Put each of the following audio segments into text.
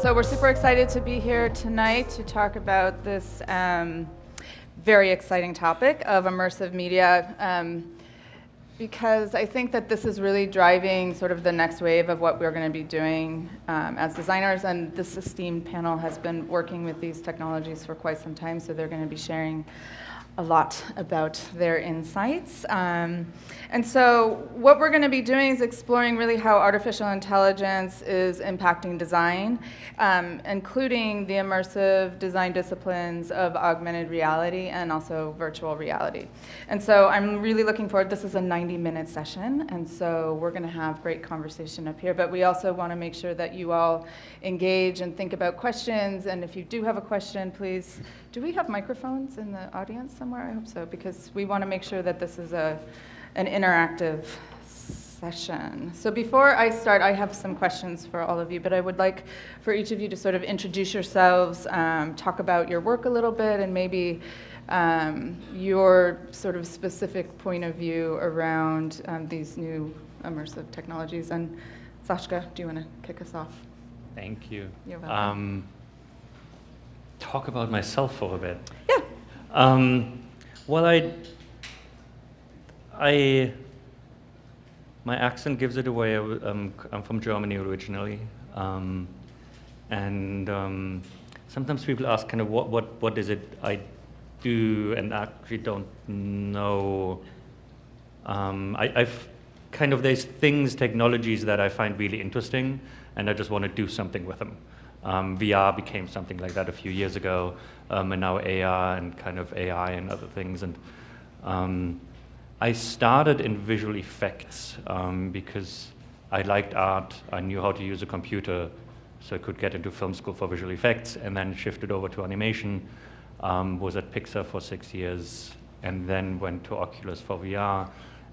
So we're super excited to be here tonight to talk about this very exciting topic of immersive media, because I think that this is really driving sort of the next wave of what we're going to be doing as designers, and this esteemed panel has been working with these technologies for quite some time, so they're going to be sharing a lot about their insights. And so what we're going to be doing is exploring really how artificial intelligence is impacting design, including the immersive design disciplines of augmented reality and also virtual reality. And so I'm really looking forward. This is a 90-minute session, and so we're going to have great conversation up here, but we also want to make sure that you all engage and think about questions, and if you do have a question, please, do we have microphones in the audience somewhere? I hope so, because we want to make sure that this is an interactive session. So before I start, I have some questions for all of you, but I would like for each of you to sort of introduce yourselves, talk about your work a little bit, and maybe your sort of specific point of view around these new immersive technologies. And Saschka, do you want to kick us off? Thank you. You're welcome. Talk about myself for a bit. Yeah. Well, my accent gives it away. I'm from Germany originally, and sometimes people ask, kind of, what is it I do, and I actually don't know. I've kind of, there's technologies that I find really interesting, and I just want to do something with them. VR became something like that a few years ago, and now AR and kind of AI and other things. And I started in visual effects because I liked art. I knew how to use a computer, so I could get into film school for visual effects, and then shifted over to animation. Was at Pixar for 6 years, and then went to Oculus for VR.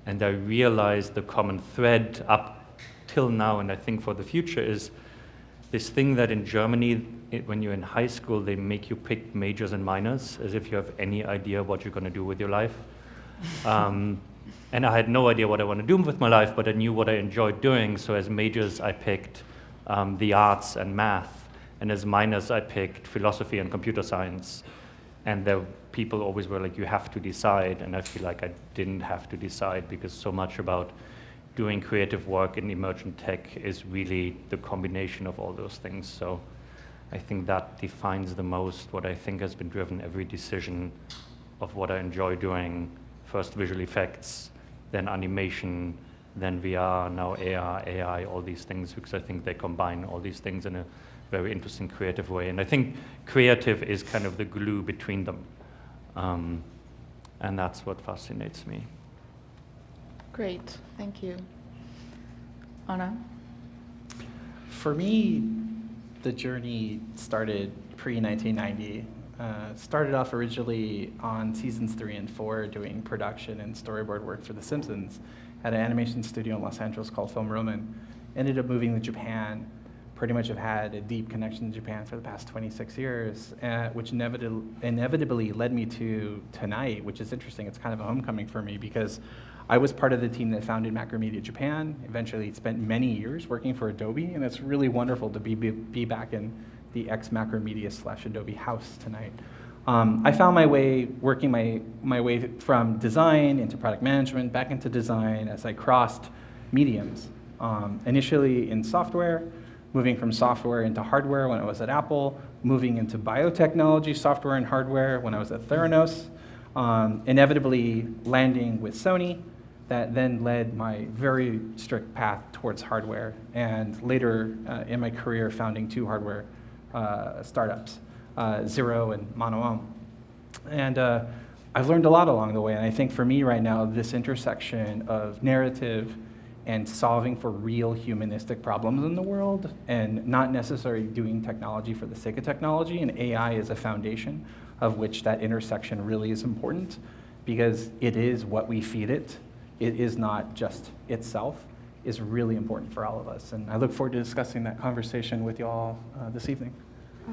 And I realized the common thread up till now, and I think for the future, is this thing that in Germany, when you're in high school, they make you pick majors and minors as if you have any idea what you're going to do with your life. And I had no idea what I want to do with my life, but I knew what I enjoyed doing. So as majors, I picked the arts and math. And as minors, I picked philosophy and computer science. And there, people always were like, you have to decide. And I feel like I didn't have to decide, because so much about doing creative work in emergent tech is really the combination of all those things. So I think that defines the most what I think has been driven every decision of what I enjoy doing. First visual effects, then animation, then VR, now AR, AI, all these things, because I think they combine all these things in a very interesting creative way. And I think creative is kind of the glue between them. And that's what fascinates me. Great, thank you. Anna? For me, the journey started pre-1990. Started off originally on seasons 3 and 4 doing production and storyboard work for The Simpsons at an animation studio in Los Angeles called Film Roman. Ended up moving to Japan. Pretty much have had a deep connection to Japan for the past 26 years, which inevitably led me to tonight, which is interesting. It's kind of a homecoming for me, because I was part of the team that founded Macromedia Japan. Eventually spent many years working for Adobe, and it's really wonderful to be back in the ex-Macromedia / Adobe house tonight. I found my way working my way from design into product management, back into design as I crossed mediums. Initially in software, moving from software into hardware when I was at Apple, moving into biotechnology, software and hardware when I was at Theranos, inevitably landing with Sony. That then led my very strict path towards hardware, and later in my career founding 2 hardware startups, Zero and Mono. And I've learned a lot along the way, and I think for me right now, this intersection of narrative and solving for real humanistic problems in the world, and not necessarily doing technology for the sake of technology, and AI is a foundation of which that intersection really is important, because it is what we feed it. It is not just itself, is really important for all of us. And I look forward to discussing that conversation with you all this evening.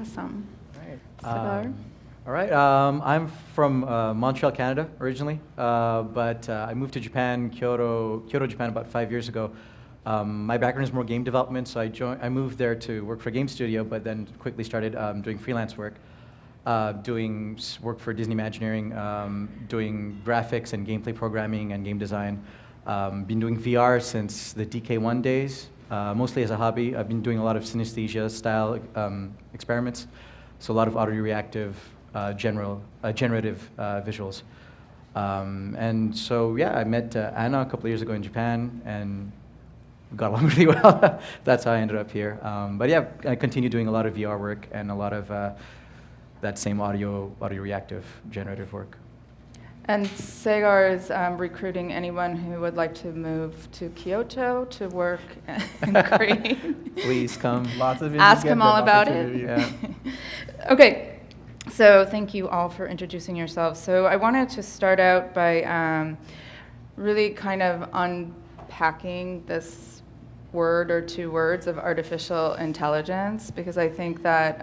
Awesome. All right. Sagar? All right. I'm from Montreal, Canada, originally, but I moved to Japan, Kyoto, Japan, about 5 years ago My background is more game development, so I moved there to work for a game studio, but then quickly started doing freelance work, doing work for Disney Imagineering, doing graphics and gameplay programming and game design. Been doing VR since the DK1 days, mostly as a hobby. I've been doing a lot of synesthesia style experiments, so a lot of auto-reactive, generative visuals. And so, yeah, I met Anna a couple of years ago in Japan, and got along really well. That's how I ended up here. But yeah, I continue doing a lot of VR work and a lot of that same auto-reactive generative work. And Sagar is recruiting anyone who would like to move to Kyoto to work and create. Please come. Lots of Ask him all about it. Yeah. Okay, so thank you all for introducing yourselves. So I wanted to start out by really kind of unpacking this word or two words of artificial intelligence, because I think that,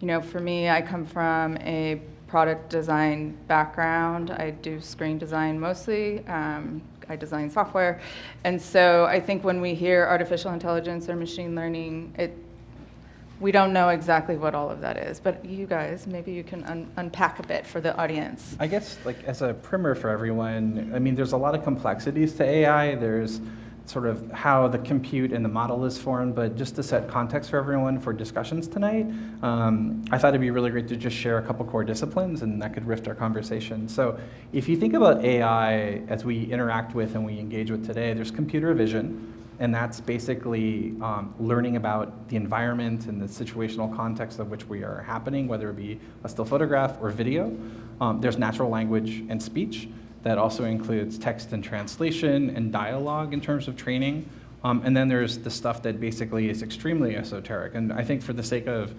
for me, I come from a product design background. I do screen design mostly. I design software. And so I think when we hear artificial intelligence or machine learning, we don't know exactly what all of that is. But you guys, maybe you can unpack a bit for the audience. I guess, as a primer for everyone, I mean, there's a lot of complexities to AI. There's sort of how the compute and the model is formed, but just to set context for everyone for discussions tonight, I thought it'd be really great to just share a couple core disciplines, and that could rift our conversation. So if you think about AI as we interact with and we engage with today, there's computer vision, and that's basically learning about the environment and the situational context of which we are happening, whether it be a still photograph or video. There's natural language and speech. That also includes text and translation and dialogue in terms of training. And then there's the stuff that basically is extremely esoteric. And I think for the sake of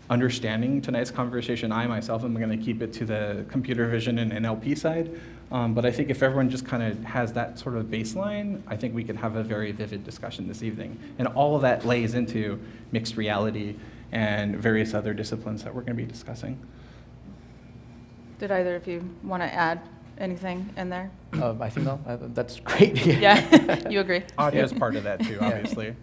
understanding tonight's conversation, I myself am going to keep it to the computer vision and NLP side. But I think if everyone just kind of has that sort of baseline, I think we could have a very vivid discussion this evening. And all of that lays into mixed reality and various other disciplines that we're going to be discussing. Did either of you want to add anything in there? I think no, that's great. Yeah, you agree? Audio is part of that too, obviously.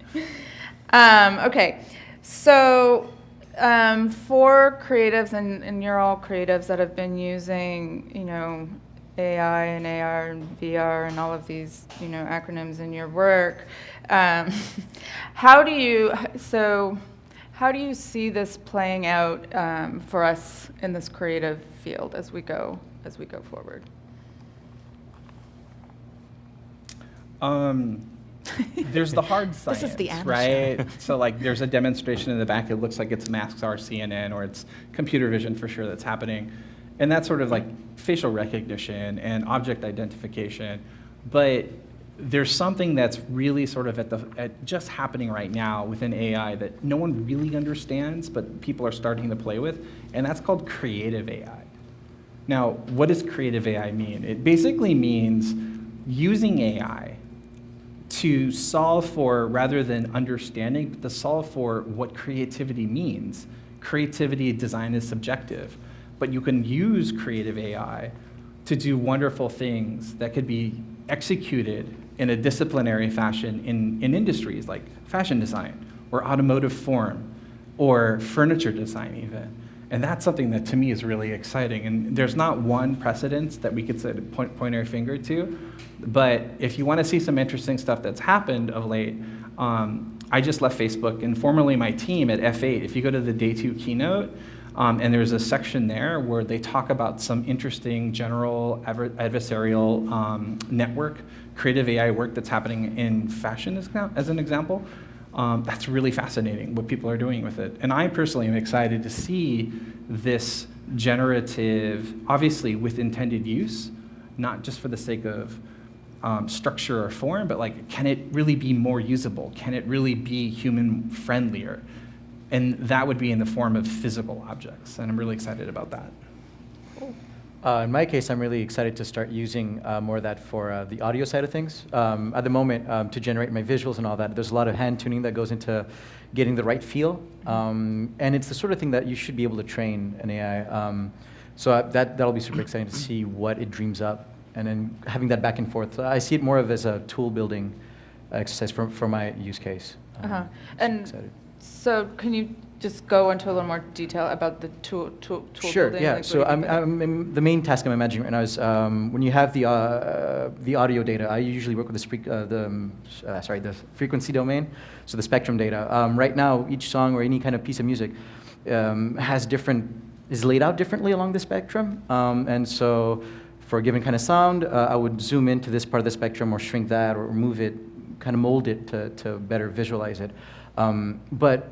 Okay, so for creatives, and you're all creatives that have been using, AI and AR and VR and all of these, acronyms in your work, how do you see this playing out for us in this creative field as we go forward? There's the hard science, This is the Anna right? So there's a demonstration in the back. It looks like it's masks are CNN or it's computer vision for sure that's happening. And that's sort of like facial recognition and object identification. But there's something that's really sort of at just happening right now within AI that no one really understands, but people are starting to play with, and that's called creative AI. Now, what does creative AI mean? It basically means using AI to solve for, rather than understanding, but to solve for what creativity means. Creativity design is subjective, but you can use creative AI to do wonderful things that could be executed in a disciplinary fashion in industries like fashion design or automotive form or furniture design even. And that's something that to me is really exciting. And there's not one precedent that we could say point our finger to, but if you want to see some interesting stuff that's happened of late, I just left Facebook, and formerly my team at F8, if you go to the day 2 keynote, and there's a section there where they talk about some interesting general adversarial network, creative AI work that's happening in fashion as an example. That's really fascinating what people are doing with it. And I personally am excited to see this generative, obviously with intended use, not just for the sake of structure or form, but can it really be more usable? Can it really be human friendlier? And that would be in the form of physical objects. And I'm really excited about that. In my case, I'm really excited to start using more of that for the audio side of things. At the moment, to generate my visuals and all that, there's a lot of hand tuning that goes into getting the right feel. And it's the sort of thing that you should be able to train an AI. So that'll be super exciting to see what it dreams up, and then having that back and forth. I see it more of as a tool building exercise for my use case. Uh-huh. So And excited. so can you just go into a little more detail about the tool Sure. building? Yeah. Like, So what do you do the main task I'm imagining right now is when you have the audio data. I usually work with the frequency domain, so the spectrum data. Right now, each song or any kind of piece of music is laid out differently along the spectrum, and so for a given kind of sound, I would zoom into this part of the spectrum or shrink that or move it, kind of mold it to better visualize it. But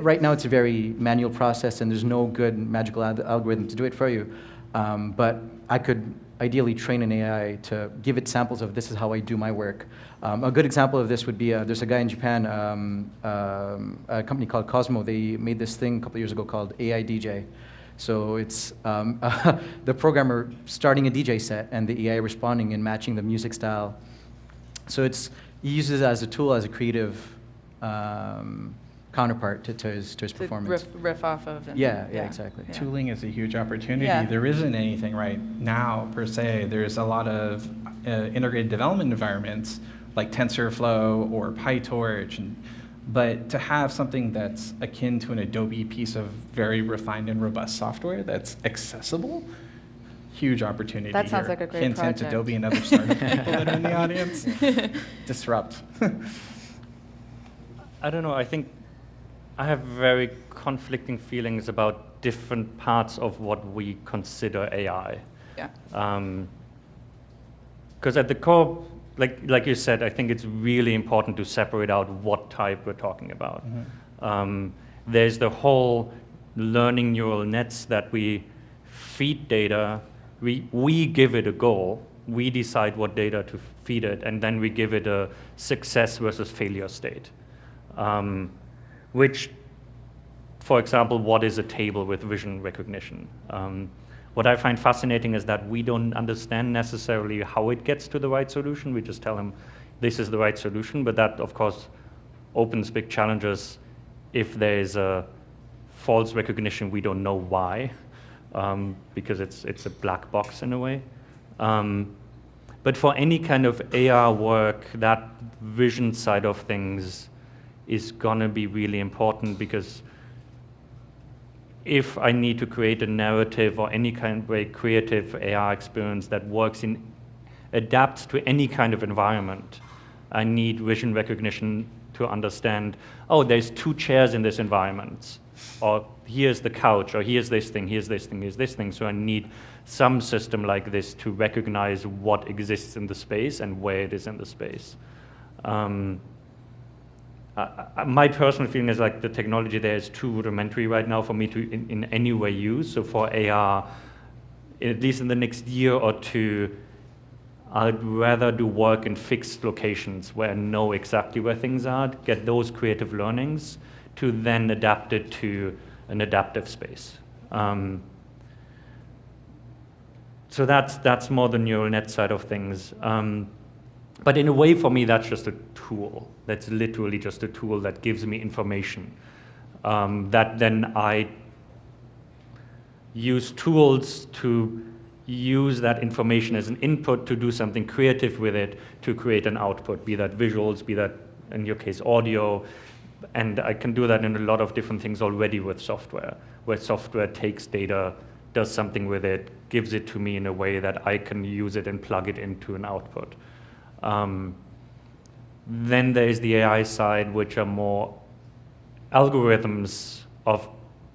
right now, it's a very manual process, and there's no good magical algorithm to do it for you. But I could ideally train an AI to give it samples of this is how I do my work. A good example of this would be there's a guy in Japan, a company called Cosmo. They made this thing a couple years ago called AI DJ. So it's the programmer starting a DJ set and the AI responding and matching the music style. So he uses it as a tool, as a creative counterpart to his performance. riff off of? And, Yeah, exactly. Yeah. Tooling is a huge opportunity. Yeah. There isn't anything right now, per se. There's a lot of integrated development environments like TensorFlow or PyTorch. But to have something that's akin to an Adobe piece of very refined and robust software that's accessible, huge opportunity. That sounds here. like a great Hint, project. hint, Adobe and other startup people that are in the audience. Disrupt. I don't know. I think I have very conflicting feelings about different parts of what we consider AI. Yeah. Because at the core, like you said, I think it's really important to separate out what type we're talking about. Mm-hmm. There's the whole learning neural nets that we feed data. We give it a goal. We decide what data to feed it, and then we give it a success versus failure state. Which, for example, what is a table with vision recognition? What I find fascinating is that we don't understand necessarily how it gets to the right solution. We just tell them this is the right solution, but that, of course, opens big challenges if there is a false recognition. We don't know why, because it's a black box in a way. But for any kind of AR work, that vision side of things is gonna be really important, because if I need to create a narrative or any kind of a creative AR experience that adapts to any kind of environment, I need vision recognition to understand, oh, there's 2 chairs in this environment, or here's the couch, or here's this thing, here's this thing, here's this thing. So I need some system like this to recognize what exists in the space and where it is in the space. My personal feeling is like the technology there is too rudimentary right now for me to in any way use. So for AR, at least in the next year or 2, I'd rather do work in fixed locations where I know exactly where things are, get those creative learnings to then adapt it to an adaptive space. So that's more the neural net side of things. But in a way, for me, that's just a tool. That's literally just a tool that gives me information. That then I use tools to use that information as an input to do something creative with it, to create an output, be that visuals, be that, in your case, audio. And I can do that in a lot of different things already with software, where software takes data, does something with it, gives it to me in a way that I can use it and plug it into an output. Then there's the AI side, which are more algorithms of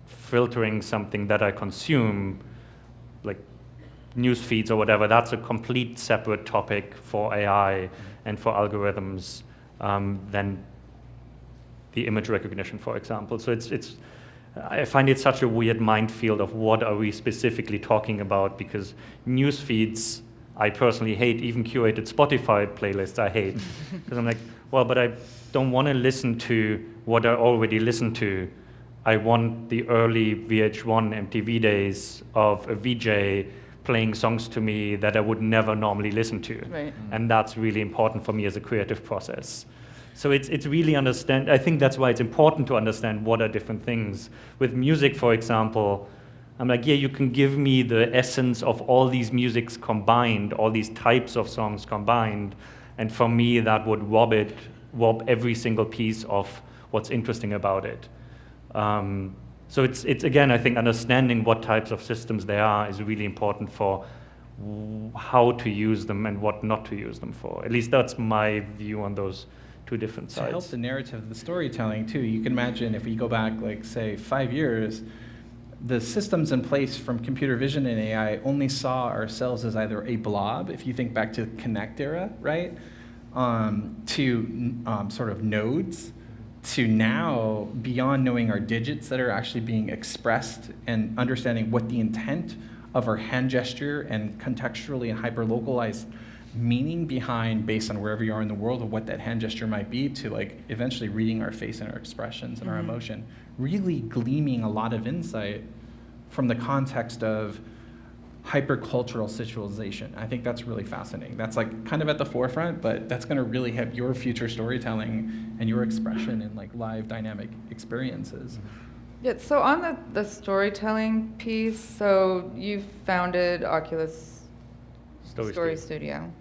filtering something that I consume, like news feeds or whatever. That's a complete separate topic for AI and for algorithms than the image recognition, for example. So I find it such a weird minefield of what are we specifically talking about, because news feeds I personally hate. Even curated Spotify playlists I hate, because I'm like, well, but I don't want to listen to what I already listened to. I want the early VH1 MTV days of a VJ playing songs to me that I would never normally listen to. Right. And that's really important for me as a creative process. So it's really I think that's why it's important to understand what are different things. With music, for example, I'm like, yeah, you can give me the essence of all these musics combined, all these types of songs combined, and for me that would rob it warp every single piece of what's interesting about it. So it's again, I think understanding what types of systems there are is really important for how to use them and what not to use them for. At least that's my view on those two different To sides. help the narrative, the storytelling too, you can imagine if we go back, like, say, 5 years, the systems in place from computer vision and AI only saw ourselves as either a blob, if you think back to the Connect era, right, to sort of nodes, to now beyond knowing our digits that are actually being expressed and understanding what the intent of our hand gesture and contextually and hyper-localized meaning behind, based on wherever you are in the world, of what that hand gesture might be, to like eventually reading our face and our expressions and our emotion, really gleaming a lot of insight from the context of hypercultural situationalization. I think that's really fascinating. That's like kind of at the forefront, but that's going to really have your future storytelling and your expression in like live dynamic experiences. Yeah, so on the storytelling piece, so you founded Oculus Story Studio.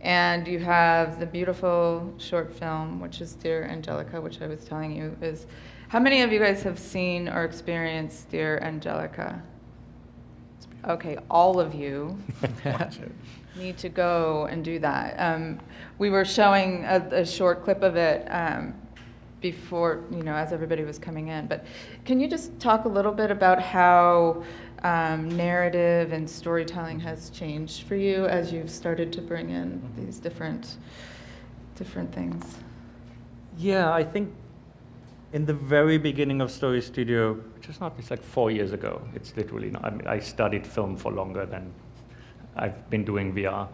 And you have the beautiful short film, which is Dear Angelica, which I was telling you is, how many of you guys have seen or experienced Dear Angelica? Okay, all of you need to go and do that. We were showing a short clip of it before, as everybody was coming in. But can you just talk a little bit about how narrative and storytelling has changed for you as you've started to bring in these different things? Yeah, I think in the very beginning of Story Studio, which is not, it's like 4 years ago. It's literally not. I mean, I studied film for longer than I've been doing VR.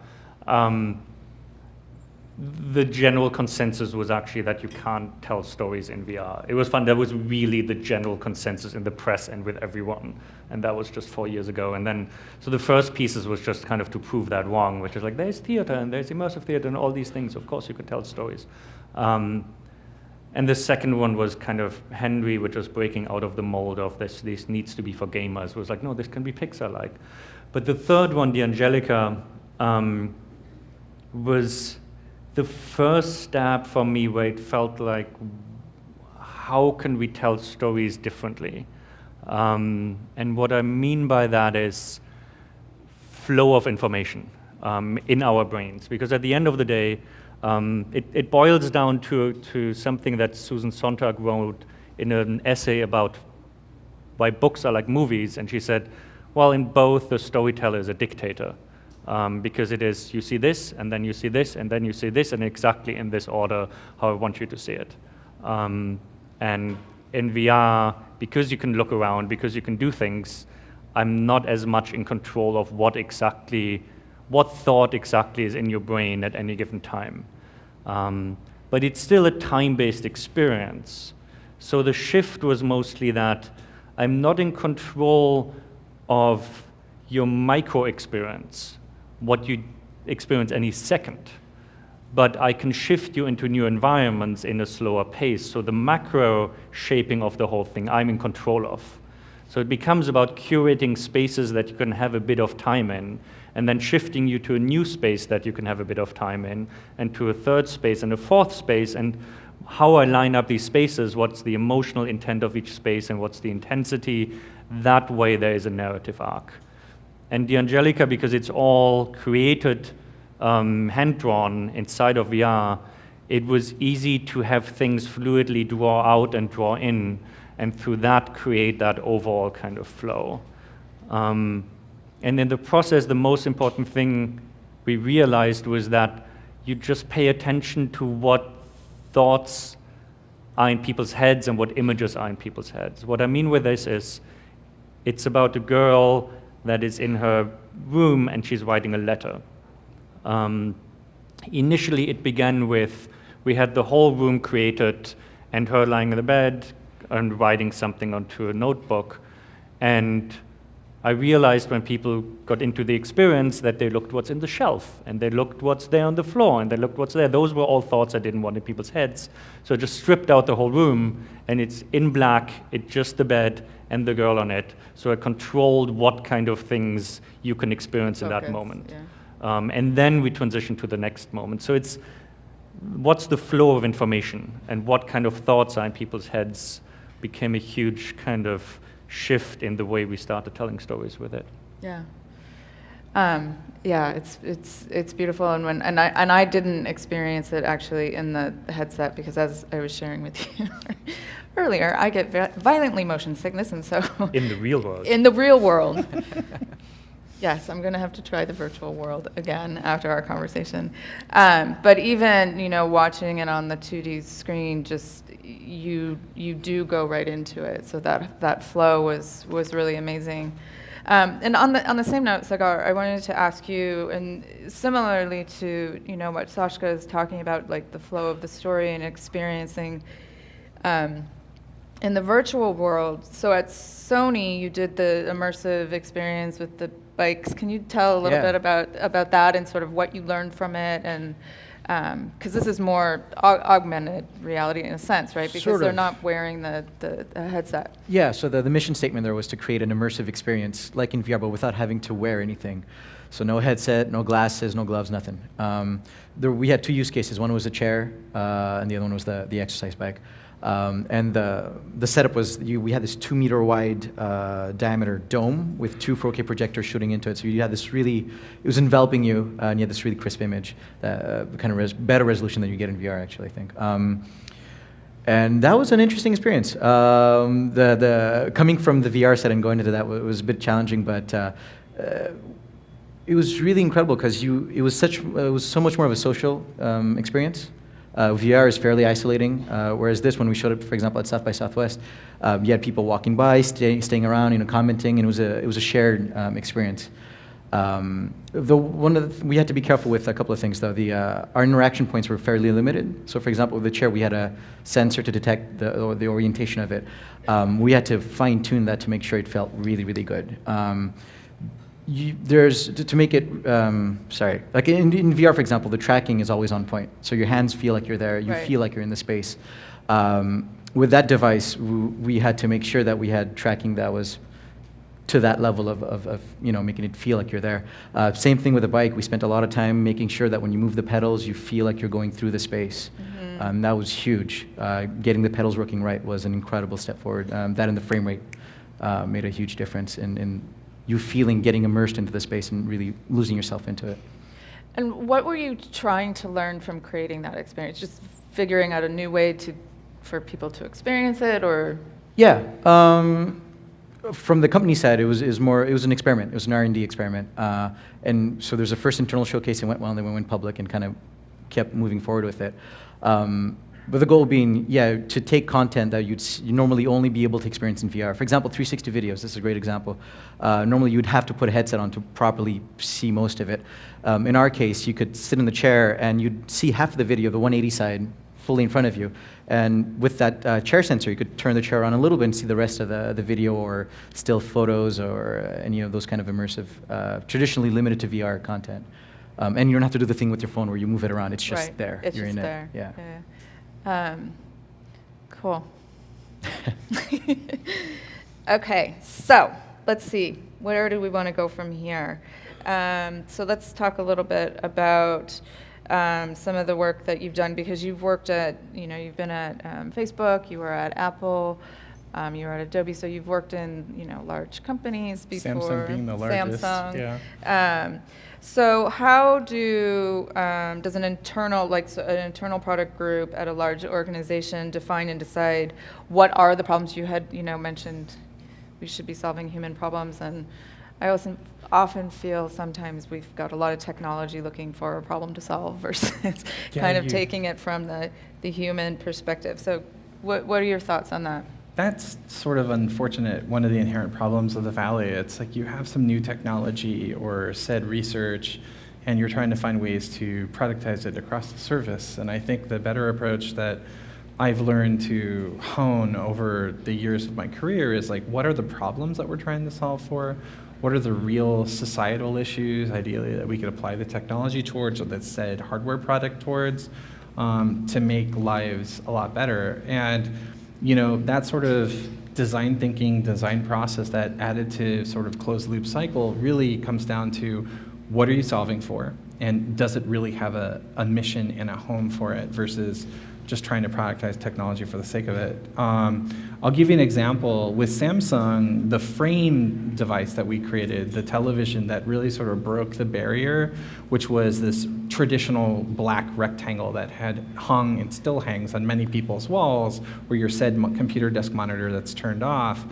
The general consensus was actually that you can't tell stories in VR. It was fun. That was really the general consensus in the press and with everyone. And that was just 4 years ago. And then, so the first pieces was just kind of to prove that wrong, which is like, there's theater and there's immersive theater and all these things. Of course you could tell stories. And the second one was kind of Henry, which was breaking out of the mold of this needs to be for gamers. It was like, no, this can be Pixar-like. But the third one, the Angelica, was the first step for me where it felt like, how can we tell stories differently? And what I mean by that is flow of information in our brains. Because at the end of the day, it boils down to something that Susan Sontag wrote in an essay about why books are like movies. And she said, well, in both, the storyteller is a dictator. Because it is, you see this, and then you see this, and then you see this, and exactly in this order how I want you to see it. And in VR, because you can look around, because you can do things, I'm not as much in control of what thought exactly is in your brain at any given time. But it's still a time-based experience. So the shift was mostly that I'm not in control of your micro experience, what you experience any second, but I can shift you into new environments in a slower pace. So the macro shaping of the whole thing, I'm in control of. So it becomes about curating spaces that you can have a bit of time in, and then shifting you to a new space that you can have a bit of time in, and to a third space and a fourth space, and how I line up these spaces, what's the emotional intent of each space, and what's the intensity. That way there is a narrative arc. And the Angelica, because it's all created, hand-drawn inside of VR, it was easy to have things fluidly draw out and draw in, and through that create that overall kind of flow. And in the process, the most important thing we realized was that you just pay attention to what thoughts are in people's heads and what images are in people's heads. What I mean with this is, it's about a girl that is in her room and she's writing a letter. Initially, it began with, we had the whole room created and her lying in the bed and writing something onto a notebook. And I realized when people got into the experience that they looked what's in the shelf, and they looked what's there on the floor, and they looked what's there. Those were all thoughts I didn't want in people's heads. So I just stripped out the whole room, and it's in black, it's just the bed and the girl on it. So I controlled what kind of things you can experience in that moment. Yeah. And then we transition to the next moment. So what's the flow of information and what kind of thoughts are in people's heads became a huge kind of shift in the way we started telling stories with it. Yeah. Yeah, it's beautiful, and I didn't experience it actually in the headset, because as I was sharing with you earlier, I get violently motion sickness, and so In the real world. in the real world. Yes, I'm going to have to try the virtual world again after our conversation. But even, watching it on the 2D screen, just you do go right into it. So that flow was really amazing. And on the same note, Sagar, I wanted to ask you, and similarly to what Saschka is talking about, like the flow of the story and experiencing in the virtual world. So at Sony, you did the immersive experience with the bikes. Can you tell a little bit about that and sort of what you learned from it? And because this is more augmented reality in a sense, right? Because Sort they're of. not wearing the headset. Yeah, so the mission statement there was to create an immersive experience like in VR, but without having to wear anything. So no headset, no glasses, no gloves, nothing. We had two use cases. One was a chair, and the other one was the exercise bike. And the setup was we had this 2-meter wide diameter dome with 2 4K projectors shooting into it. So you had this it was enveloping you, and you had this really crisp image, kind of better resolution than you get in VR, actually, I think. And that was an interesting experience. The coming from the VR set and going into that was a bit challenging, but it was really incredible because it was so much more of a social experience. VR is fairly isolating, whereas this, when we showed it, for example, at South by Southwest, you had people walking by, staying around, commenting, and it was a shared experience. We had to be careful with a couple of things, though. Our interaction points were fairly limited. So, for example, with the chair, we had a sensor to detect the orientation of it. We had to fine-tune that to make sure it felt really, really good. To make it, like in VR, for example, the tracking is always on point. So your hands feel like you're there, you Right. feel like you're in the space. With that device, we had to make sure that we had tracking that was to that level of making it feel like you're there. Same thing with the bike. We spent a lot of time making sure that when you move the pedals, you feel like you're going through the space. Mm-hmm. That was huge. Getting the pedals working right was an incredible step forward. That and the frame rate made a huge difference in you getting immersed into the space and really losing yourself into it. And what were you trying to learn from creating that experience? Just figuring out a new way for people to experience it, or? Yeah. From the company side, it was an experiment. It was an R&D experiment. And so there's a first internal showcase that went well, and then we went public and kind of kept moving forward with it. But the goal being, to take content that you'd normally only be able to experience in VR. For example, 360 videos, this is a great example. Normally you'd have to put a headset on to properly see most of it. In our case, you could sit in the chair and you'd see half of the video, the 180 side, fully in front of you. And with that chair sensor, you could turn the chair on a little bit and see the rest of the video or still photos or any of those kind of immersive, traditionally limited to VR content. And you don't have to do the thing with your phone where you move it around. It's just Right. there. It's You're just in there. it. Yeah. Cool. Okay, so let's see. Where do we want to go from here? So let's talk a little bit about some of the work that you've done, because you've worked at, you've been at Facebook, you were at Apple, you were at Adobe, so you've worked in, large companies before. Samsung being the largest. Samsung. Yeah. So how does an internal product group at a large organization define and decide what are the problems? You had, mentioned we should be solving human problems, and I also often feel sometimes we've got a lot of technology looking for a problem to solve versus taking it from the human perspective. So what are your thoughts on that? That's sort of unfortunate, one of the inherent problems of the Valley. It's like you have some new technology or said research, and you're trying to find ways to productize it across the service. And I think the better approach that I've learned to hone over the years of my career is like, what are the problems that we're trying to solve for? What are the real societal issues, ideally, that we could apply the technology towards, or that said hardware product towards, to make lives a lot better? And that sort of design thinking, design process, that additive sort of closed loop cycle really comes down to what are you solving for? And does it really have a mission and a home for it versus just trying to productize technology for the sake of it? I'll give you an example. With Samsung, the frame device that we created, the television that really sort of broke the barrier, which was this traditional black rectangle that had hung and still hangs on many people's walls, where your said computer desk monitor that's turned off,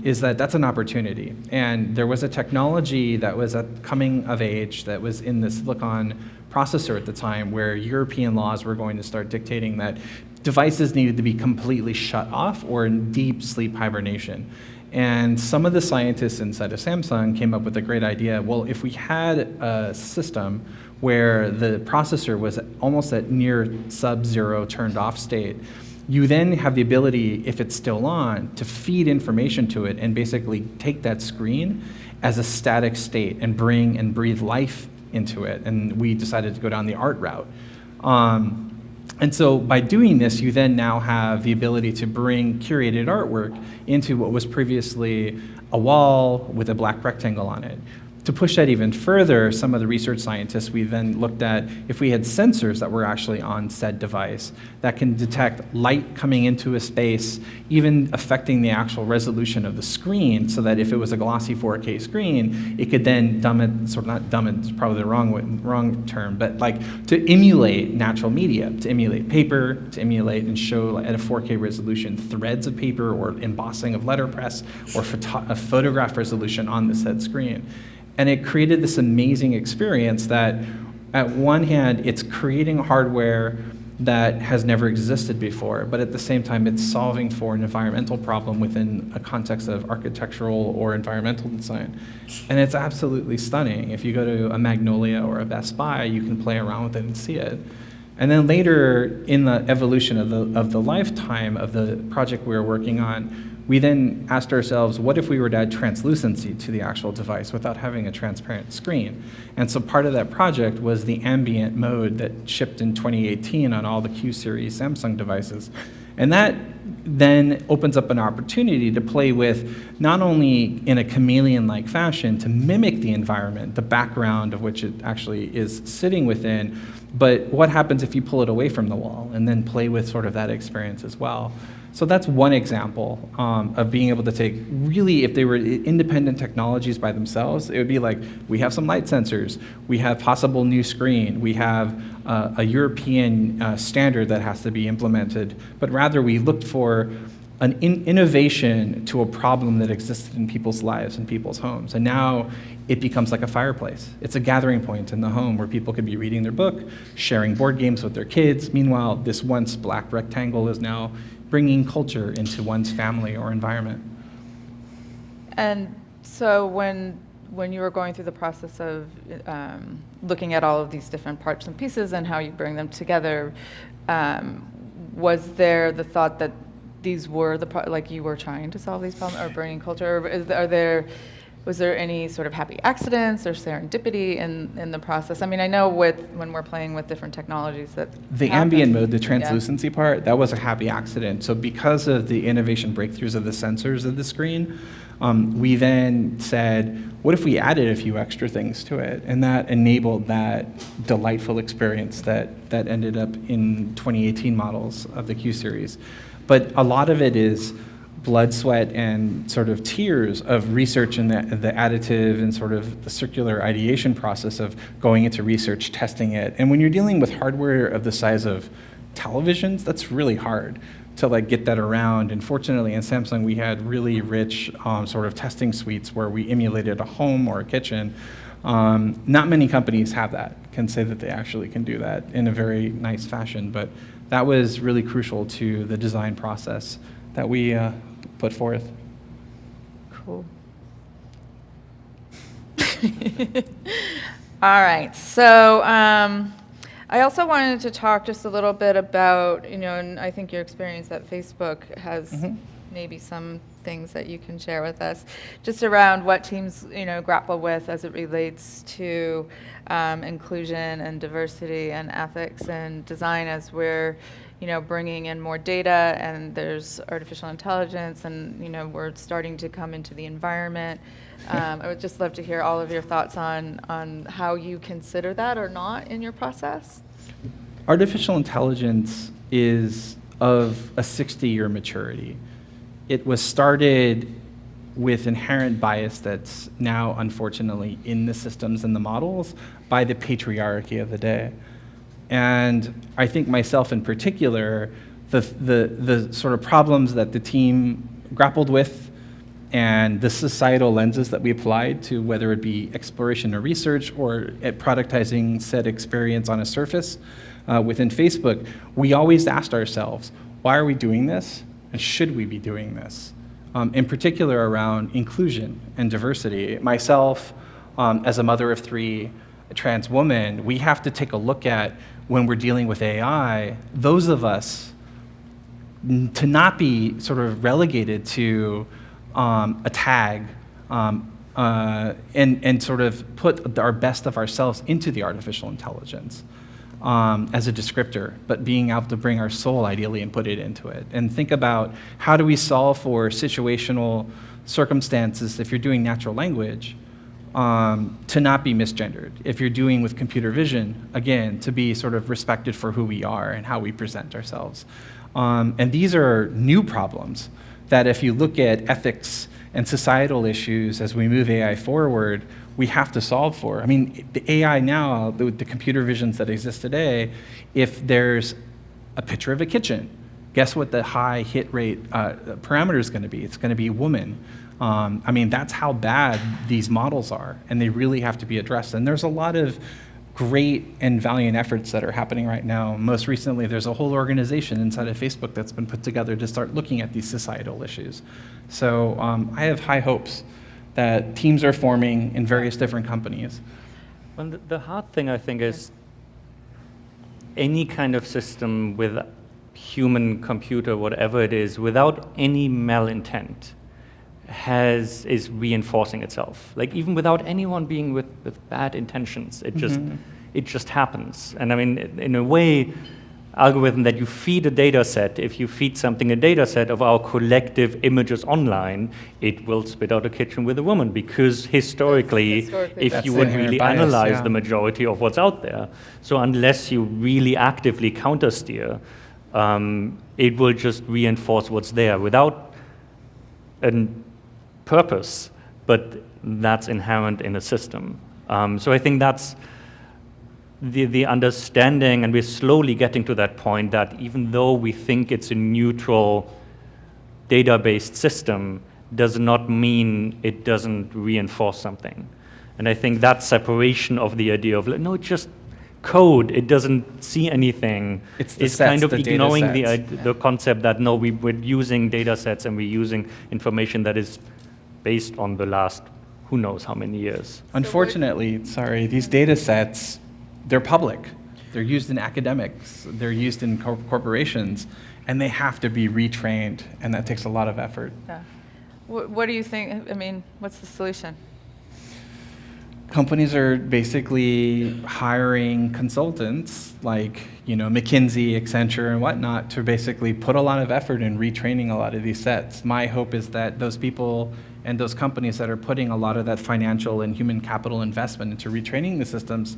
is that's an opportunity. And there was a technology that was coming of age that was in the silicon processor at the time, where European laws were going to start dictating that devices needed to be completely shut off or in deep sleep hibernation. And some of the scientists inside of Samsung came up with a great idea. Well, if we had a system where the processor was almost at near sub-zero turned off state, you then have the ability, if it's still on, to feed information to it and basically take that screen as a static state and bring and breathe life into it. And we decided to go down the art route. And so by doing this, you then now have the ability to bring curated artwork into what was previously a wall with a black rectangle on it. To push that even further, some of the research scientists, we then looked at if we had sensors that were actually on said device that can detect light coming into a space, even affecting the actual resolution of the screen, so that if it was a glossy 4K screen, it could then dumb it, sort of not dumb it, it's probably the wrong term, but like to emulate natural media, to emulate paper, to emulate and show at a 4K resolution threads of paper or embossing of letterpress or a photograph resolution on the said screen. And it created this amazing experience that, at one hand, it's creating hardware that has never existed before, but at the same time, it's solving for an environmental problem within a context of architectural or environmental design. And it's absolutely stunning. If you go to a Magnolia or a Best Buy, you can play around with it and see it. And then later, in the evolution of the lifetime of the project we were working on, we then asked ourselves, what if we were to add translucency to the actual device without having a transparent screen? And so part of that project was the ambient mode that shipped in 2018 on all the Q series Samsung devices. And that then opens up an opportunity to play with, not only in a chameleon-like fashion, to mimic the environment, the background of which it actually is sitting within, but what happens if you pull it away from the wall and then play with sort of that experience as well. So that's one example of being able to take, really, if they were independent technologies by themselves, it would be like, we have some light sensors, we have possible new screen, we have a European standard that has to be implemented, but rather we looked for an innovation to a problem that existed in people's lives and people's homes. And now it becomes like a fireplace. It's a gathering point in the home where people could be reading their book, sharing board games with their kids. Meanwhile, this once black rectangle is now bringing culture into one's family or environment. And so when you were going through the process of looking at all of these different parts and pieces and how you bring them together, was there the thought that these were like you were trying to solve these problems or bringing culture? Or was there any sort of happy accidents or serendipity in the process? I mean, I know when we're playing with different technologies that the happen. ambient mode, the translucency part, that was a happy accident. So because of the innovation breakthroughs of the sensors of the screen, we then said, what if we added a few extra things to it? And that enabled that delightful experience that ended up in 2018 models of the Q series. But a lot of it is blood, sweat, and sort of tears of research and the additive and sort of the circular ideation process of going into research, testing it. And when you're dealing with hardware of the size of televisions, that's really hard to like get that around. And fortunately, in Samsung, we had really rich sort of testing suites where we emulated a home or a kitchen. Not many companies have that, can say that they actually can do that in a very nice fashion. But that was really crucial to the design process that we put forth. Cool. All right. So I also wanted to talk just a little bit about, and I think your experience at Facebook has maybe some things that you can share with us, just around what teams, grapple with as it relates to inclusion and diversity and ethics and design as we're, bringing in more data and there's artificial intelligence and, we're starting to come into the environment. I would just love to hear all of your thoughts on how you consider that or not in your process. Artificial intelligence is of a 60-year maturity. It was started with inherent bias that's now, unfortunately, in the systems and the models by the patriarchy of the day. And I think myself in particular, the sort of problems that the team grappled with and the societal lenses that we applied to whether it be exploration or research or at productizing said experience on a surface within Facebook, we always asked ourselves, why are we doing this? And should we be doing this? In particular around inclusion and diversity. Myself, as a mother of 3, a trans woman, we have to take a look at when we're dealing with AI, those of us to not be sort of relegated to a tag and sort of put our best of ourselves into the artificial intelligence as a descriptor, but being able to bring our soul ideally and put it into it. And think about how do we solve for situational circumstances if you're doing natural language to not be misgendered. If you're doing with computer vision, again, to be sort of respected for who we are and how we present ourselves. And these are new problems that if you look at ethics and societal issues as we move AI forward, we have to solve for. I mean, the AI now, the computer visions that exist today, if there's a picture of a kitchen, guess what the high hit rate parameter is going to be? It's going to be woman. I mean, that's how bad these models are, and they really have to be addressed. And there's a lot of great and valiant efforts that are happening right now. Most recently, there's a whole organization inside of Facebook that's been put together to start looking at these societal issues. So I have high hopes that teams are forming in various different companies. Well, the hard thing, I think, is any kind of system with human computer, whatever it is, without any malintent, is reinforcing itself. Like even without anyone being with bad intentions, it just happens. And I mean, in a way, algorithm that you feed a data set, if you feed something a data set of our collective images online, it will spit out a kitchen with a woman because historically if you would really analyze the majority of what's out there. So unless you really actively countersteer, it will just reinforce what's there without a purpose, but that's inherent in a system. So I think that's the understanding, and we're slowly getting to that point that even though we think it's a neutral data-based system, does not mean it doesn't reinforce something. And I think that separation of the idea of, no, it's just code, it doesn't see anything, it's kind of ignoring the concept that, no, we're using data sets and we're using information that is based on the last who knows how many years. Unfortunately, these data sets, they're public. They're used in academics. They're used in corporations, and they have to be retrained, and that takes a lot of effort. Yeah. What do you think? I mean, what's the solution? Companies are basically hiring consultants like, McKinsey, Accenture, and whatnot to basically put a lot of effort in retraining a lot of these sets. My hope is that those people and those companies that are putting a lot of that financial and human capital investment into retraining the systems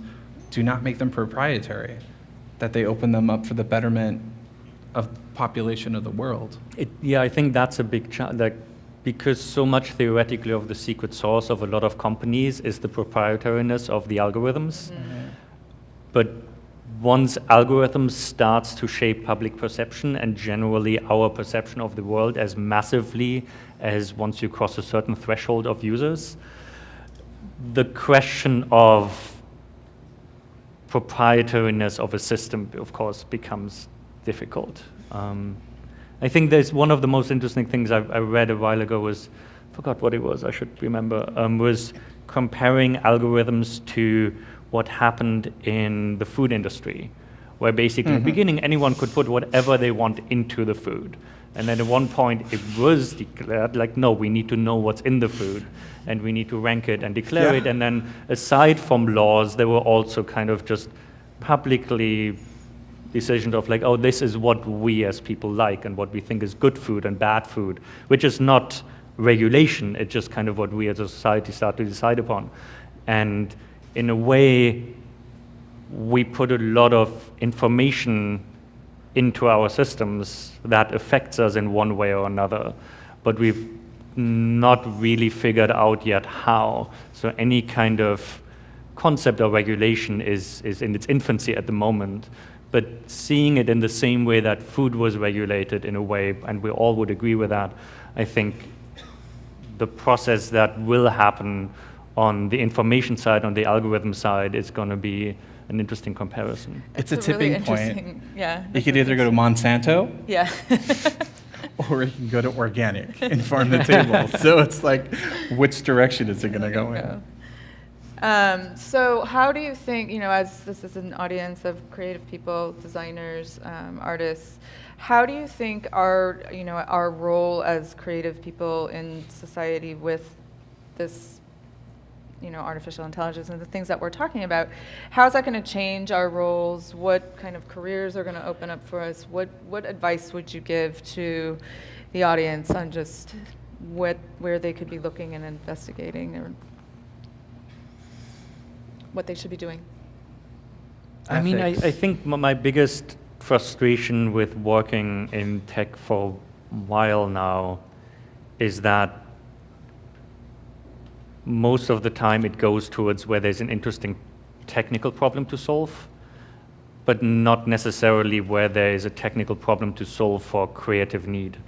do not make them proprietary, that they open them up for the betterment of population of the world. Yeah, I think that's a big challenge. Because so much theoretically of the secret sauce of a lot of companies is the proprietariness of the algorithms. Mm-hmm. But once algorithms starts to shape public perception and generally our perception of the world as massively as once you cross a certain threshold of users, the question of proprietariness of a system, of course, becomes difficult. I think there's one of the most interesting things I read a while ago was, forgot what it was, I should remember, was comparing algorithms to what happened in the food industry, where basically in the beginning anyone could put whatever they want into the food. And then at one point it was declared like, no, we need to know what's in the food and we need to rank it and declare it. And then aside from laws, there were also kind of just publicly decisions of like, oh, this is what we as people like and what we think is good food and bad food, which is not regulation, it's just kind of what we as a society start to decide upon. And in a way, we put a lot of information into our systems that affects us in one way or another, but we've not really figured out yet how. So any kind of concept of regulation is in its infancy at the moment, but seeing it in the same way that food was regulated in a way, and we all would agree with that, I think the process that will happen on the information side, on the algorithm side, is going to be an interesting comparison. It's a That's really tipping point. interesting- Yeah. You could either go to Monsanto Yeah. or you can go to organic and farm the table. So it's like, which direction is it going to go in? So how do you think, as this is an audience of creative people, designers, artists, how do you think our role as creative people in society with this, artificial intelligence and the things that we're talking about, how is that going to change our roles? What kind of careers are going to open up for us? What advice would you give to the audience on just where they could be looking and investigating, or what they should be doing? I mean, I think my biggest frustration with working in tech for a while now is that most of the time it goes towards where there's an interesting technical problem to solve, but not necessarily where there is a technical problem to solve for creative need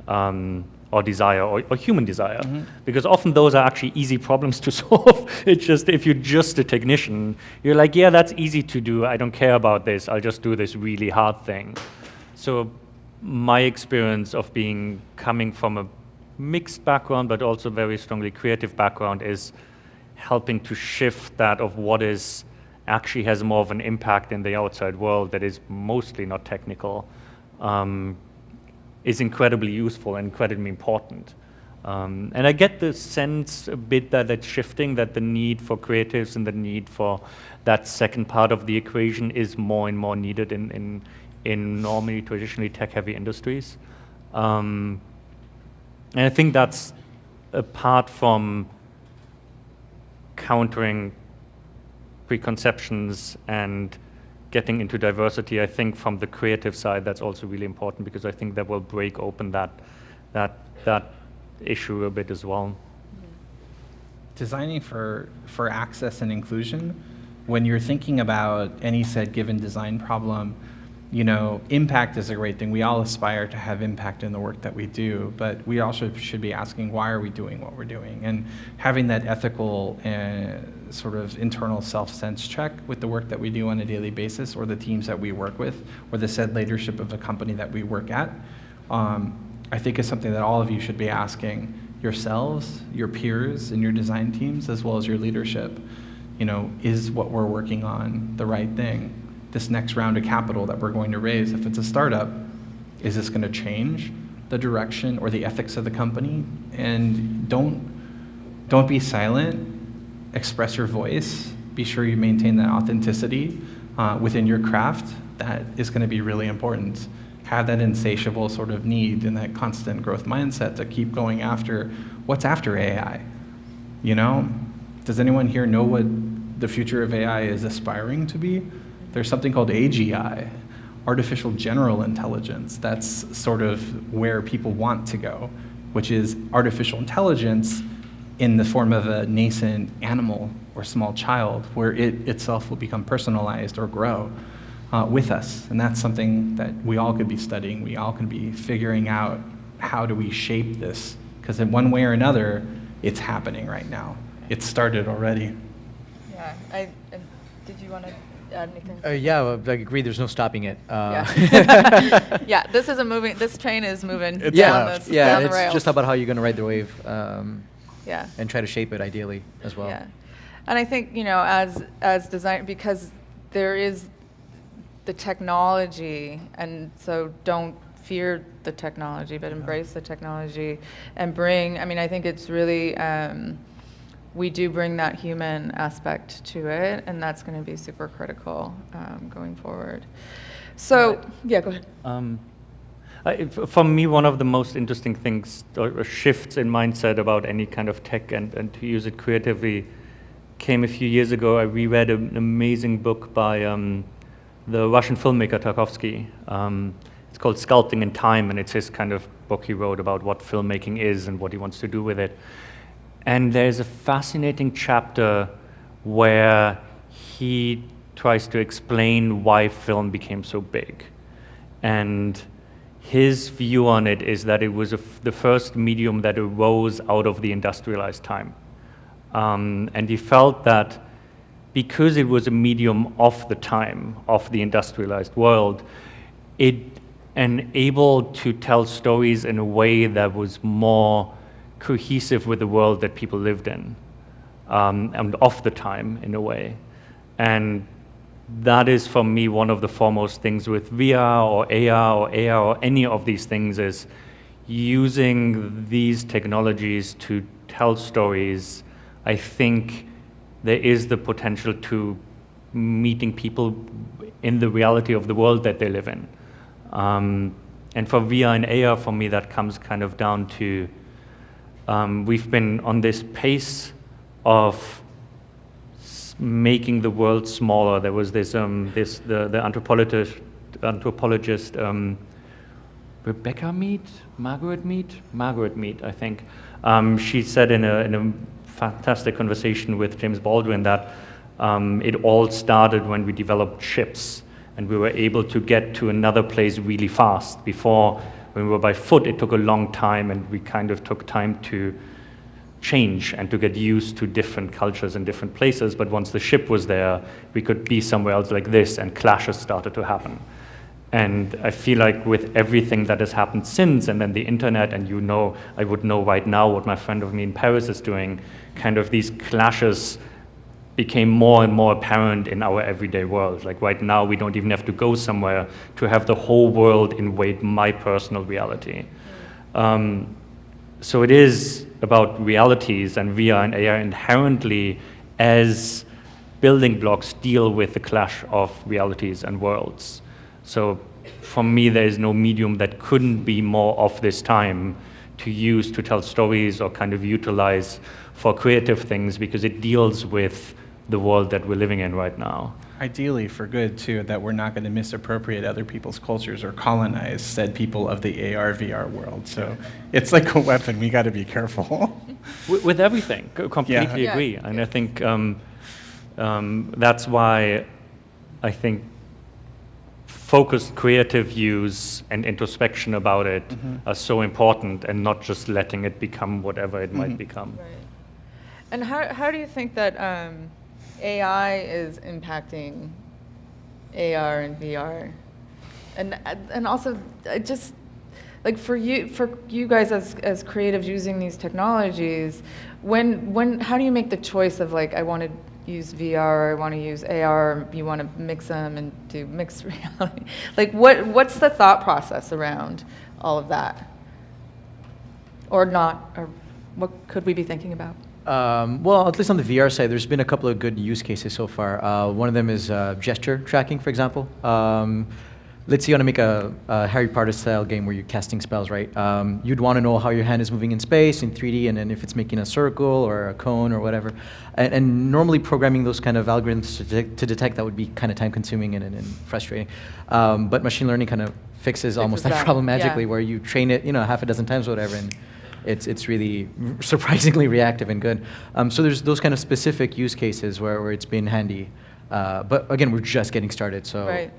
or desire or human desire. Mm-hmm. Because often those are actually easy problems to solve. It's just, if you're just a technician, you're like, yeah, that's easy to do. I don't care about this. I'll just do this really hard thing. So my experience of coming from a mixed background, but also very strongly creative background, is helping to shift that of what is actually has more of an impact in the outside world that is mostly not technical, is incredibly useful and incredibly important. And I get the sense a bit that it's shifting, that the need for creatives and the need for that second part of the equation is more and more needed in normally traditionally tech-heavy industries. And I think that's apart from countering preconceptions and getting into diversity, I think from the creative side, that's also really important, because I think that will break open that issue a bit as well. Designing for access and inclusion, when you're thinking about any said given design problem, impact is a great thing. We all aspire to have impact in the work that we do, but we also should be asking, why are we doing what we're doing? And having that ethical sort of internal self-sense check with the work that we do on a daily basis, or the teams that we work with, or the said leadership of the company that we work at, I think is something that all of you should be asking yourselves, your peers, and your design teams, as well as your leadership. Is what we're working on the right thing? This next round of capital that we're going to raise, if it's a startup, is this going to change the direction or the ethics of the company? And don't be silent. Express your voice. Be sure you maintain that authenticity within your craft. That is going to be really important. Have that insatiable sort of need and that constant growth mindset to keep going after what's after AI. Does anyone here know what the future of AI is aspiring to be? There's something called AGI, artificial general intelligence. That's sort of where people want to go, which is artificial intelligence in the form of a nascent animal or small child, where it itself will become personalized or grow with us. And that's something that we all could be studying. We all can be figuring out, how do we shape this? Because in one way or another, it's happening right now. It started already. Yeah. Did you want to add anything? Yeah, well, I agree. There's no stopping it. Yeah. Yeah. This train is moving down the it's rails. just about how you're going to ride the wave. Yeah. And try to shape it ideally as well. Yeah. And I think, as design, because there is the technology, and so don't fear the technology, but embrace the technology and bring, I mean, I think it's really, we do bring that human aspect to it, and that's going to be super critical going forward. So, yeah, go ahead. For me, one of the most interesting things or shifts in mindset about any kind of tech and to use it creatively came a few years ago. I reread an amazing book by the Russian filmmaker Tarkovsky. It's called Sculpting in Time, and it's his kind of book he wrote about what filmmaking is and what he wants to do with it. And there's a fascinating chapter where he tries to explain why film became so big. And his view on it is that it was the first medium that arose out of the industrialized time. And he felt that because it was a medium of the time, of the industrialized world, it enabled to tell stories in a way that was more cohesive with the world that people lived in, and of the time in a way. And that is, for me, one of the foremost things with VR or AR or AR or any of these things is using these technologies to tell stories. I think there is the potential to meeting people in the reality of the world that they live in. And for VR and AR, for me, that comes kind of down to we've been on this pace of making the world smaller. There was this, the anthropologist Margaret Mead, I think. She said in a fantastic conversation with James Baldwin that it all started when we developed ships and we were able to get to another place really fast. Before, when we were by foot, it took a long time, and we kind of took time to change and to get used to different cultures and different places. But once the ship was there, we could be somewhere else like this, and clashes started to happen. And I feel like with everything that has happened since, and then the internet, and I would know right now what my friend of me in Paris is doing, kind of these clashes became more and more apparent in our everyday world. Like right now, we don't even have to go somewhere to have the whole world invade my personal reality. So it is about realities, and VR and AR inherently as building blocks deal with the clash of realities and worlds. So for me, there is no medium that couldn't be more of this time to use to tell stories or kind of utilize for creative things, because it deals with the world that we're living in right now. Ideally for good, too, that we're not going to misappropriate other people's cultures or colonize said people of the AR, VR world. So it's like a weapon. We got to be careful. With everything, completely Yeah. agree. And I think that's why I think focused creative use and introspection about it are so important, and not just letting it become whatever it might become. Right. And how do you think that AI is impacting AR and VR? And also, just like for you guys as creatives using these technologies, how do you make the choice of like, I want to use VR, or I want to use AR, you want to mix them and do mixed reality? Like what's the thought process around all of that? Or not, or what could we be thinking about? Well, at least on the VR side, there's been a couple of good use cases so far. One of them is gesture tracking, for example. Let's say you want to make a Harry Potter style game where you're casting spells, right? You'd want to know how your hand is moving in space, in 3D, and then if it's making a circle or a cone or whatever. And normally programming those kind of algorithms to detect that would be kind of time consuming and frustrating. But machine learning kind of fixes almost that problem magically, where you train it, half a dozen times or whatever, and it's really surprisingly reactive and good. So there's those kind of specific use cases where it's been handy. But again, we're just getting started, so Right.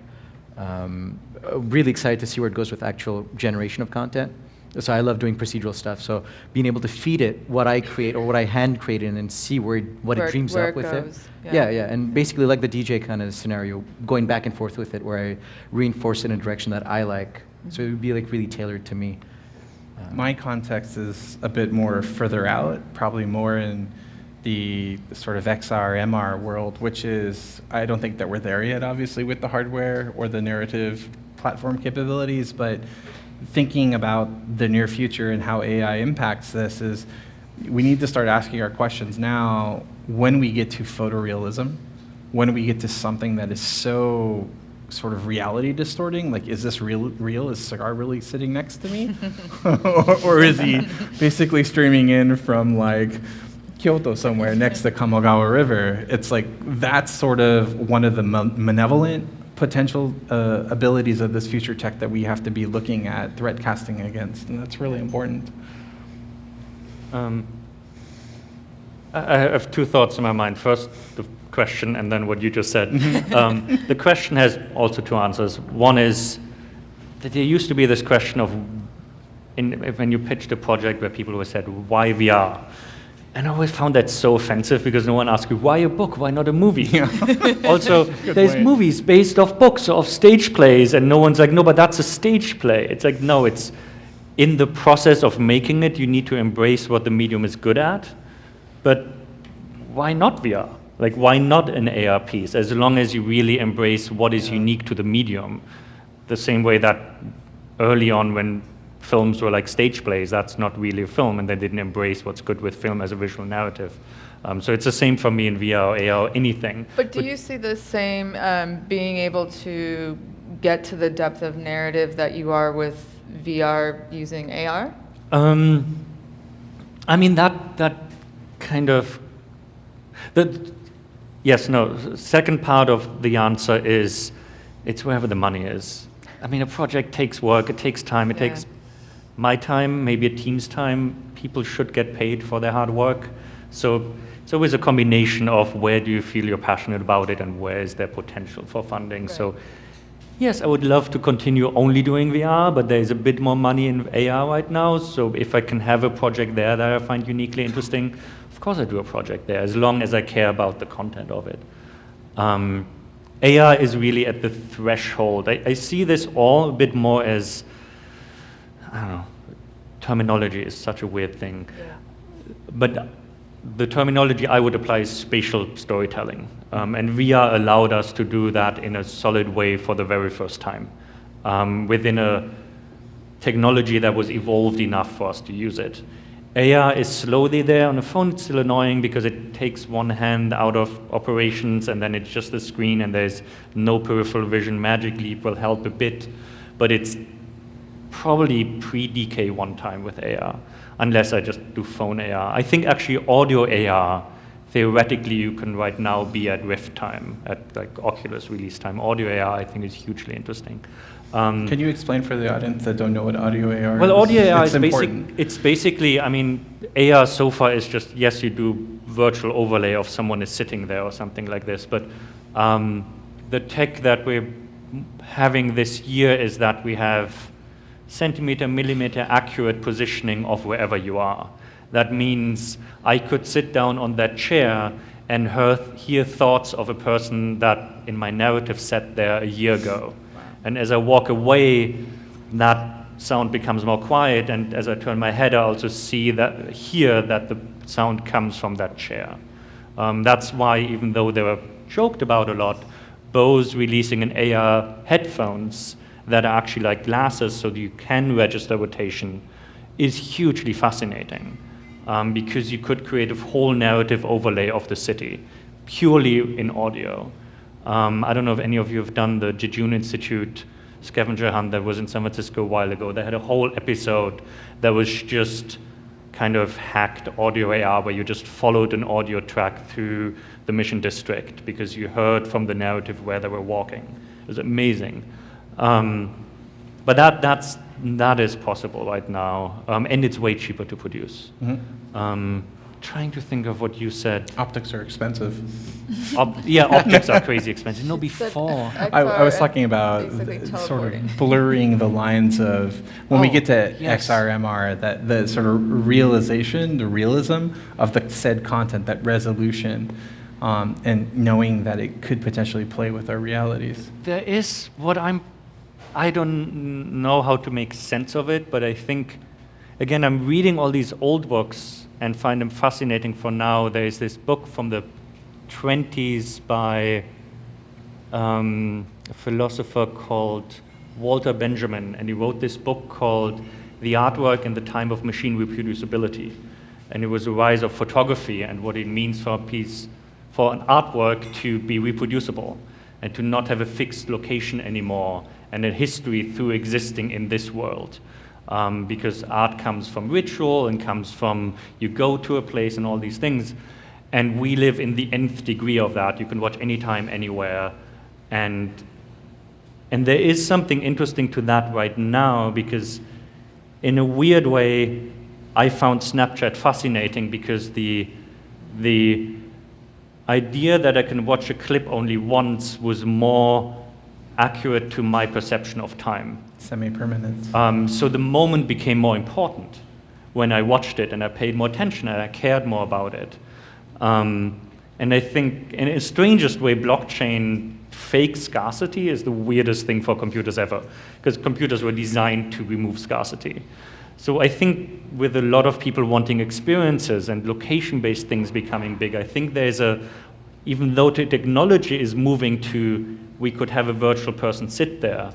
Really excited to see where it goes with actual generation of content. So I love doing procedural stuff. So being able to feed it what I create or what I hand create in and see what it dreams up with it. Yeah, and basically like the DJ kind of scenario, going back and forth with it, where I reinforce it in a direction that I like. So it would be like really tailored to me. My context is a bit more further out, probably more in the sort of XR, MR world, which is, I don't think that we're there yet, obviously, with the hardware or the narrative platform capabilities, but thinking about the near future and how AI impacts this is we need to start asking our questions now when we get to photorealism, when we get to something that is so sort of reality distorting, like is this real? Is Sagar really sitting next to me? or is he basically streaming in from like Kyoto somewhere next to Kamogawa River? It's like that's sort of one of the malevolent potential abilities of this future tech that we have to be looking at threat casting against, and that's really important. I have two thoughts in my mind. First, the question, and then what you just said. The question has also two answers. One is that there used to be this question of, when you pitched a project where people always said, why VR? And I always found that so offensive because no one asked you, why a book? Why not a movie? Yeah. Also, there's movies based off books, off stage plays, and no one's like, no, but that's a stage play. It's like, no, it's in the process of making it, you need to embrace what the medium is good at. But why not VR? Like, why not an AR piece? As long as you really embrace what is unique to the medium. The same way that early on when films were like stage plays, that's not really a film, and they didn't embrace what's good with film as a visual narrative. So it's the same for me in VR, AR, anything. But do you see the same being able to get to the depth of narrative that you are with VR using AR? I mean, that kind of, yes, no. Second part of the answer is, it's wherever the money is. I mean, a project takes work, it takes time, it takes my time, maybe a team's time. People should get paid for their hard work. So it's always a combination of where do you feel you're passionate about it and where is there potential for funding. Right. So yes, I would love to continue only doing VR, but there's a bit more money in AR right now. So if I can have a project there that I find uniquely interesting, of course I do a project there, as long as I care about the content of it. AR is really at the threshold. I see this all a bit more as, I don't know, terminology is such a weird thing. Yeah. But the terminology I would apply is spatial storytelling. And VR allowed us to do that in a solid way for the very first time, within a technology that was evolved enough for us to use it. AR is slowly there. On a phone, it's still annoying because it takes one hand out of operations and then it's just the screen and there's no peripheral vision. Magic Leap will help a bit, but it's probably pre-DK one time with AR, unless I just do phone AR. I think actually audio AR, theoretically you can right now be at Rift time, at like Oculus release time. Audio AR I think is hugely interesting. Can you explain for the audience that don't know what audio AR is? Well, audio AR it's basically, I mean, AR so far is just, yes, you do virtual overlay of someone is sitting there or something like this, but the tech that we're having this year is that we have centimeter, millimeter accurate positioning of wherever you are. That means I could sit down on that chair and hear thoughts of a person that in my narrative sat there a year ago. And as I walk away, that sound becomes more quiet, and as I turn my head, I also hear that the sound comes from that chair. That's why, even though they were joked about a lot, Bose releasing an AR headphones that are actually like glasses so that you can register rotation is hugely fascinating, because you could create a whole narrative overlay of the city purely in audio. I don't know if any of you have done the Jejun Institute scavenger hunt that was in San Francisco a while ago. They had a whole episode that was just kind of hacked audio AR, where you just followed an audio track through the Mission District because you heard from the narrative where they were walking. It was amazing. But that is possible right now, and it's way cheaper to produce. Mm-hmm. Trying to think of what you said. Optics are expensive. Optics are crazy expensive. No, before. I was talking about sort of blurring the lines of when we get to XR, MR, that the sort of realization, the realism of the said content, that resolution, and knowing that it could potentially play with our realities. There is I don't know how to make sense of it, but I think, again, I'm reading all these old books and find them fascinating for now. There is this book from the 20s by a philosopher called Walter Benjamin, and he wrote this book called The Artwork in the Time of Machine Reproducibility. And it was the rise of photography and what it means for an artwork to be reproducible and to not have a fixed location anymore and a history through existing in this world. Because art comes from ritual and comes from you go to a place and all these things. And we live in the nth degree of that. You can watch anytime, anywhere. And there is something interesting to that right now, because in a weird way, I found Snapchat fascinating because the idea that I can watch a clip only once was more accurate to my perception of time. Semi-permanence. So the moment became more important when I watched it, and I paid more attention and I cared more about it. And I think, in a strangest way, blockchain fake scarcity is the weirdest thing for computers ever, because computers were designed to remove scarcity. So I think with a lot of people wanting experiences and location-based things becoming big, I think there's even though the technology is moving to, we could have a virtual person sit there,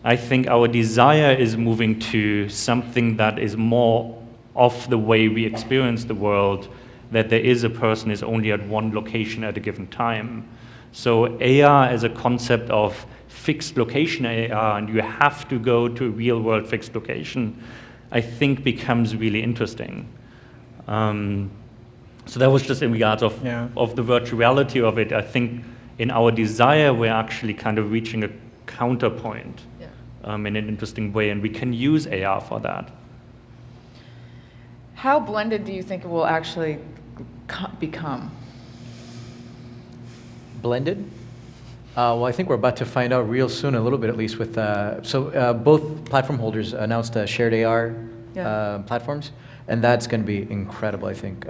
I think our desire is moving to something that is more of the way we experience the world, that there is a person is only at one location at a given time. So AR as a concept of fixed location AR, and you have to go to a real world fixed location, I think becomes really interesting. So that was just in regards of the virtuality of it. I think in our desire, we're actually kind of reaching a counterpoint in an interesting way, and we can use AR for that. How blended do you think it will actually become? Blended? Well, I think we're about to find out real soon, a little bit at least, with both platform holders announced shared AR platforms, and that's going to be incredible, I think.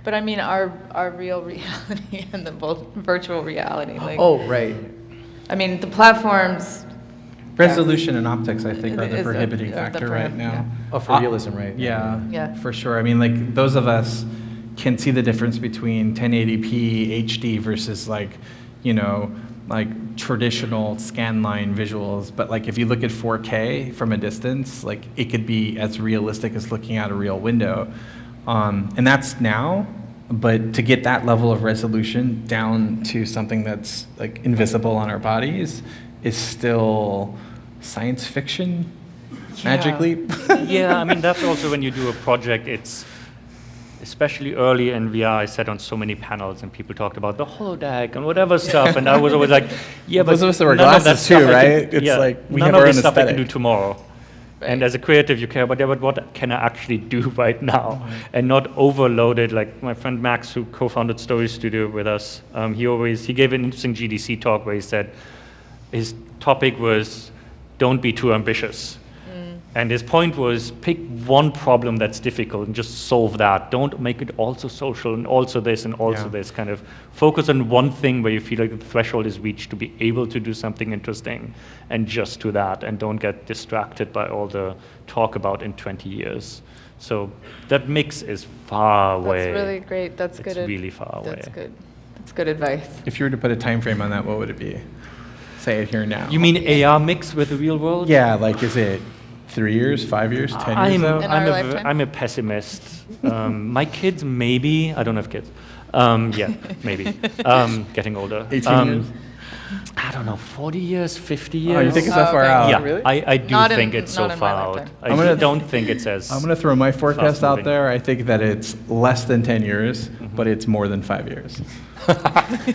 But I mean, our real reality and the virtual reality. Like, oh, right. I mean, the platforms. Resolution and optics, I think, are the prohibiting factor right now. Yeah. Oh, for realism, right? Yeah. For sure. I mean, like, those of us can see the difference between 1080p HD versus, like, you know, like traditional scanline visuals. But like, if you look at 4K from a distance, like, it could be as realistic as looking out a real window. And that's now, but to get that level of resolution down to something that's like invisible on our bodies is still science fiction, magic leap. Yeah, I mean, that's also when you do a project, it's especially early in VR, I sat on so many panels and people talked about the holodeck and whatever stuff, and I was always like, yeah, but those of us that wear none of that glasses too, stuff right? It's like we none have of our this own stuff I can aesthetic. do tomorrow. And as a creative, you care about, yeah, but what can I actually do right now? And not overloaded. Like my friend Max, who co-founded Story Studio with us, he gave an interesting GDC talk where he said his topic was, don't be too ambitious. And his point was, pick one problem that's difficult and just solve that. Don't make it also social and also this and also this. Kind of focus on one thing where you feel like the threshold is reached to be able to do something interesting, and just do that, and don't get distracted by all the talk about in 20 years. So that mix is far away. That's really great. That's good. It's really far away. That's good. That's good advice. If you were to put a time frame on that, what would it be? Say it here now. You mean AR mix with the real world? Yeah, like, is it 3 years, 5 years, 10 years out? In our lifetime? I'm a pessimist. My kids, maybe. I don't have kids. Yeah, maybe. Getting older. 18 years? I don't know, 40 years, 50 years. Oh, you think it's that far okay. out? Yeah, Really? I do Not in- think it's so not in my far out. lifetime. I don't think it's as... I'm going to throw my forecast out Fast-moving. there. I think that it's less than 10 years, but it's more than 5 years.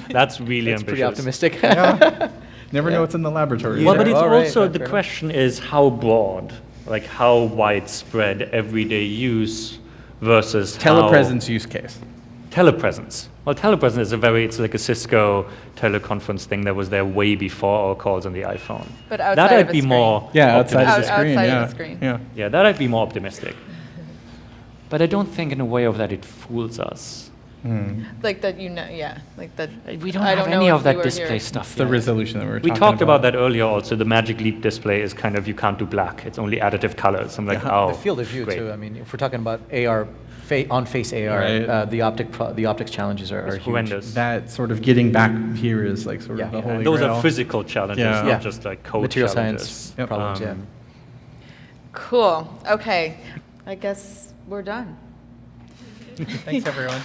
That's really That's ambitious. pretty optimistic. Never know what's in the laboratory. Well, either. but it's All right, also, yeah, the fair question is how broad, like how widespread everyday use versus Telepresence use case. Telepresence. Well, telepresence is it's like a Cisco teleconference thing that was there way before our calls on the iPhone. But outside that of I'd a be screen. more Yeah, outside optimistic. of the screen. Outside of Yeah. the screen. Yeah. Yeah, that I'd be more optimistic. But I don't think in a way of that it fools us. Like that, yeah, like that. We don't I have know any if of you that were display here. stuff. It's the yet. resolution that we were We talking talked about that earlier also. The Magic Leap display is kind of, you can't do black. It's only additive colors. I'm like, oh, The field of view great. too. I mean, if we're talking about AR, on-face AR, Right. the optics challenges are It's huge. horrendous. That sort of getting back here is like sort Yeah. of the Yeah, holy Those grail. are physical challenges, Yeah. not Yeah. just like code Material challenges. science Yep. problems. Yeah. Cool. Okay. I guess we're done. Thanks, everyone.